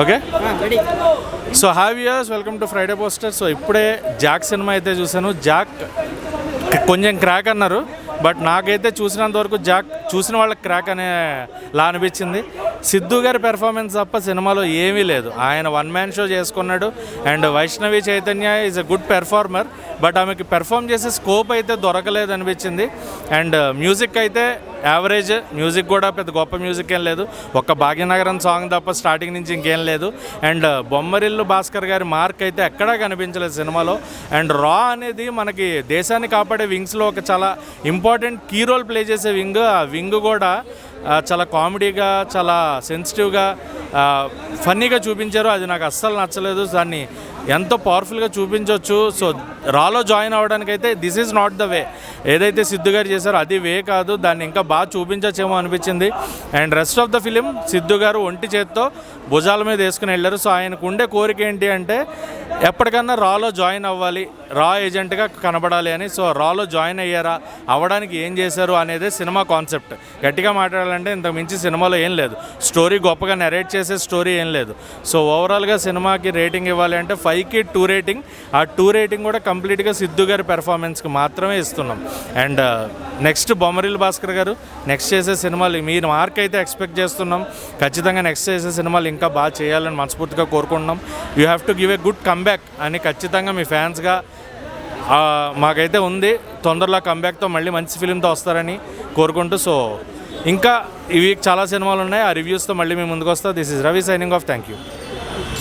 Okay. So have years welcome to Friday poster. So ఇప్పుడే Jack cinema అయితే చూశాను. Jack కొంచెం క్రాక్ అన్నారు, బట్ నాకైతే చూసినంత వరకు జాక్ చూసిన వాళ్ళకి క్రాక్ అనే లా అనిపించింది. సిద్ధు గారి పెర్ఫార్మెన్స్ తప్ప సినిమాలో ఏమీ లేదు. ఆయన వన్ మ్యాన్ షో చేసుకున్నాడు. And Vaishnavi Chaitanya is a good performer, but ఆమెకి పెర్ఫామ్ చేసే స్కోప్ అయితే దొరకలేదు అనిపించింది. అండ్ మ్యూజిక్ అయితే యావరేజ్, మ్యూజిక్ కూడా పెద్ద గొప్ప మ్యూజిక్ ఏం లేదు. ఒక్క భాగ్యనగరం సాంగ్ తప్ప స్టార్టింగ్ నుంచి ఇంకేం లేదు. అండ్ బొమ్మరిల్లు భాస్కర్ గారి మార్క్ అయితే ఎక్కడా కనిపించలేదు సినిమాలో. అండ్ రా అనేది మనకి దేశాన్ని కాపాడే వింగ్స్లో ఒక చాలా ఇంపార్టెంట్ కీ రోల్ ప్లే చేసే వింగ్. ఆ వింగ్ కూడా చాలా కామెడీగా, చాలా సెన్సిటివ్గా, ఫన్నీగా చూపించారు. అది నాకు అస్సలు నచ్చలేదు. దాన్ని ఎంతో పవర్ఫుల్గా చూపించవచ్చు. సో రాలో జాయిన్ అవ్వడానికైతే this is not the way. ఏదైతే సిద్ధు గారు చేశారో అది వే కాదు. దాన్ని ఇంకా బాగా చూపించచ్చేమో అనిపించింది. And rest of the film Siddhu గారు ఒంటి చేత్తో భుజాల మీద వేసుకుని వెళ్ళారు. సో ఆయనకు ఉండే కోరిక ఏంటి అంటే ఎప్పటికన్నా రాలో జాయిన్ అవ్వాలి, రా ఏజెంట్గా కనబడాలి అని. సో రాలో జాయిన్ అయ్యారా, అవ్వడానికి ఏం చేశారు అనేది సినిమా కాన్సెప్ట్. గట్టిగా మాట్లాడాలంటే ఇంతకు మించి సినిమాలో ఏం లేదు. స్టోరీ గొప్పగా నెరేట్ చేసే స్టోరీ ఏం లేదు. సో ఓవరాల్గా సినిమాకి రేటింగ్ ఇవ్వాలి అంటే 5కి 2 రేటింగ్. ఆ 2 రేటింగ్ కూడా కంప్లీట్గా సిద్ధు గారి పెర్ఫార్మెన్స్కి మాత్రమే ఇస్తున్నాం. అండ్ నెక్స్ట్ బొమ్మరిల్లు భాస్కర్ గారు నెక్స్ట్ చేసే సినిమాలు మీరు మార్క్ అయితే ఎక్స్పెక్ట్ చేస్తున్నాం. ఖచ్చితంగా నెక్స్ట్ చేసే సినిమాలు ఇంకా బాగా చేయాలని మనస్ఫూర్తిగా కోరుకుంటున్నాం. You have to give a good comeback అని ఖచ్చితంగా మీ ఫ్యాన్స్గా మాకైతే ఉంది. తొందరలో కంబ్యాక్తో మళ్ళీ మంచి ఫిలింతో వస్తారని కోరుకుంటూ, సో ఇంకా ఈ వీక్ చాలా సినిమాలు ఉన్నాయి. ఆ రివ్యూస్తో మళ్ళీ మేము ముందుకు వస్తాం. This is Ravi signing off. Thank you.